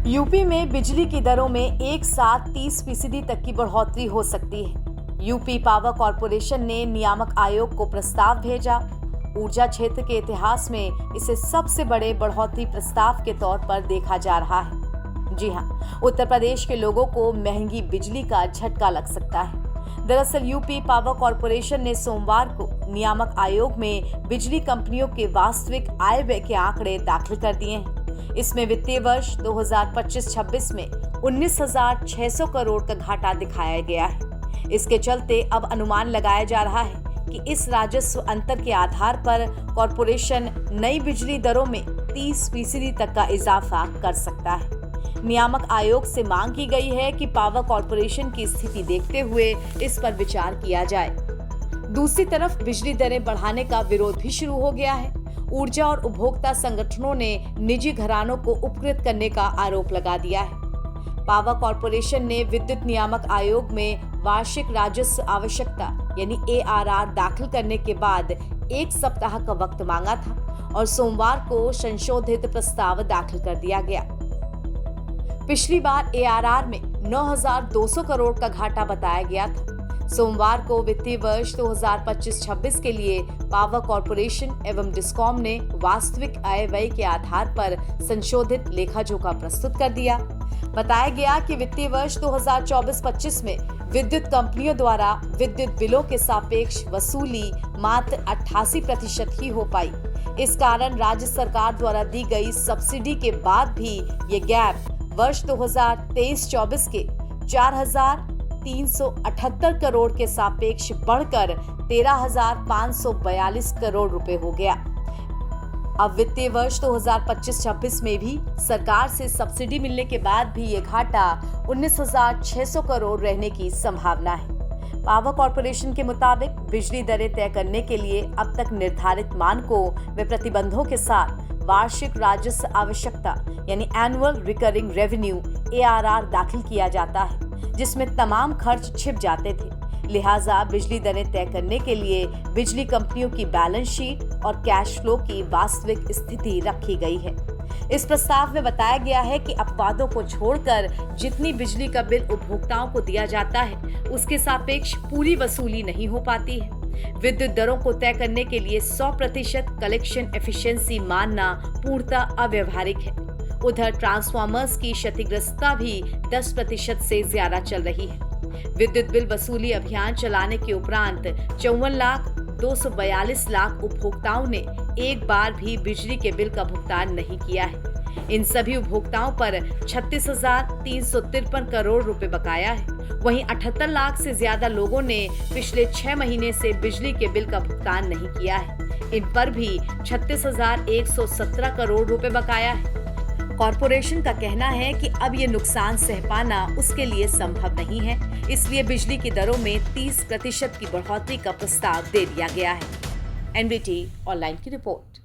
UP में बिजली की दरों में एक साथ 30% तक की बढ़ोतरी हो सकती है। यूपी पावर कॉरपोरेशन ने नियामक आयोग को प्रस्ताव भेजा। ऊर्जा क्षेत्र के इतिहास में इसे सबसे बड़े बढ़ोतरी प्रस्ताव के तौर पर देखा जा रहा है। जी हां, उत्तर प्रदेश के लोगों को महंगी बिजली का झटका लग सकता है। दरअसल यूपी पावर कॉरपोरेशन ने सोमवार को नियामक आयोग में बिजली कंपनियों के वास्तविक आय व्यय के आंकड़े दाखिल कर दिए हैं। इसमें वित्तीय वर्ष 2025-26 में 19,600 करोड़ का घाटा दिखाया गया है। इसके चलते अब अनुमान लगाया जा रहा है कि इस राजस्व अंतर के आधार पर कॉरपोरेशन नई बिजली दरों में 30% तक का इजाफा कर सकता है। नियामक आयोग से मांग की गई है कि पावर कॉरपोरेशन की स्थिति देखते हुए इस पर विचार किया जाए। दूसरी तरफ बिजली दरें बढ़ाने का विरोध भी शुरू हो गया है। ऊर्जा और उपभोक्ता संगठनों ने निजी घरानों को उपकृत करने का आरोप लगा दिया है। पावर कॉरपोरेशन ने विद्युत नियामक आयोग में वार्षिक राजस्व आवश्यकता यानी ARR दाखिल करने के बाद एक सप्ताह का वक्त मांगा था और सोमवार को संशोधित प्रस्ताव दाखिल कर दिया गया। पिछली बार ARR में 9,200 करोड़ का घाटा बताया गया था। सोमवार को वित्तीय वर्ष 2025-26 के लिए पावर कॉरपोरेशन एवं डिस्कॉम ने वास्तविक आय व्यय के आधार पर संशोधित लेखा जोखा प्रस्तुत कर दिया। बताया गया कि वित्तीय वर्ष 2024-25 में विद्युत कंपनियों द्वारा विद्युत बिलों के सापेक्ष वसूली मात्र 88% ही हो पाई। इस कारण राज्य सरकार द्वारा दी गई सब्सिडी के बाद भी ये गैप वर्ष 2023-24 के 4,378 करोड़ के सापेक्ष बढ़कर 13,542 करोड़ रुपए हो गया। अब वित्तीय वर्ष 2025-26 में भी सरकार से सब्सिडी मिलने के बाद भी ये घाटा 19,600 करोड़ रहने की संभावना है। पावर कॉरपोरेशन के मुताबिक बिजली दरें तय करने के लिए अब तक निर्धारित मानकों व प्रतिबंधों के साथ वार्षिक राजस्व आवश्यकता यानी एनुअल रिकरिंग रेवेन्यू ARR दाखिल किया जाता है, जिसमें तमाम खर्च छिप जाते थे। लिहाजा बिजली दरें तय करने के लिए बिजली कंपनियों की बैलेंस शीट और कैश फ्लो की वास्तविक स्थिति रखी गई है। इस प्रस्ताव में बताया गया है कि अपवादों को छोड़कर जितनी बिजली का बिल उपभोक्ताओं को दिया जाता है उसके सापेक्ष पूरी वसूली नहीं हो पाती है। विद्युत दरों को तय करने के लिए 100% कलेक्शन एफिशिएंसी मानना पूर्णतः अव्यवहारिक है। उधर ट्रांसफार्मर्स की क्षतिग्रस्तता भी 10% से ज्यादा चल रही है। विद्युत बिल वसूली अभियान चलाने के उपरांत 54,242,00,000 उपभोक्ताओं ने एक बार भी बिजली के बिल का भुगतान नहीं किया है। इन सभी उपभोक्ताओं पर 36,353 करोड़ रुपए बकाया है। वहीं 78 लाख से ज्यादा लोगों ने पिछले 6 महीने से बिजली के बिल का भुगतान नहीं किया है। इन पर भी 36,117 करोड़ रुपए बकाया है। कॉरपोरेशन का कहना है कि अब ये नुकसान सह पाना उसके लिए संभव नहीं है, इसलिए बिजली की दरों में 30% की बढ़ोतरी का प्रस्ताव दे दिया गया है। NBT ऑनलाइन की रिपोर्ट।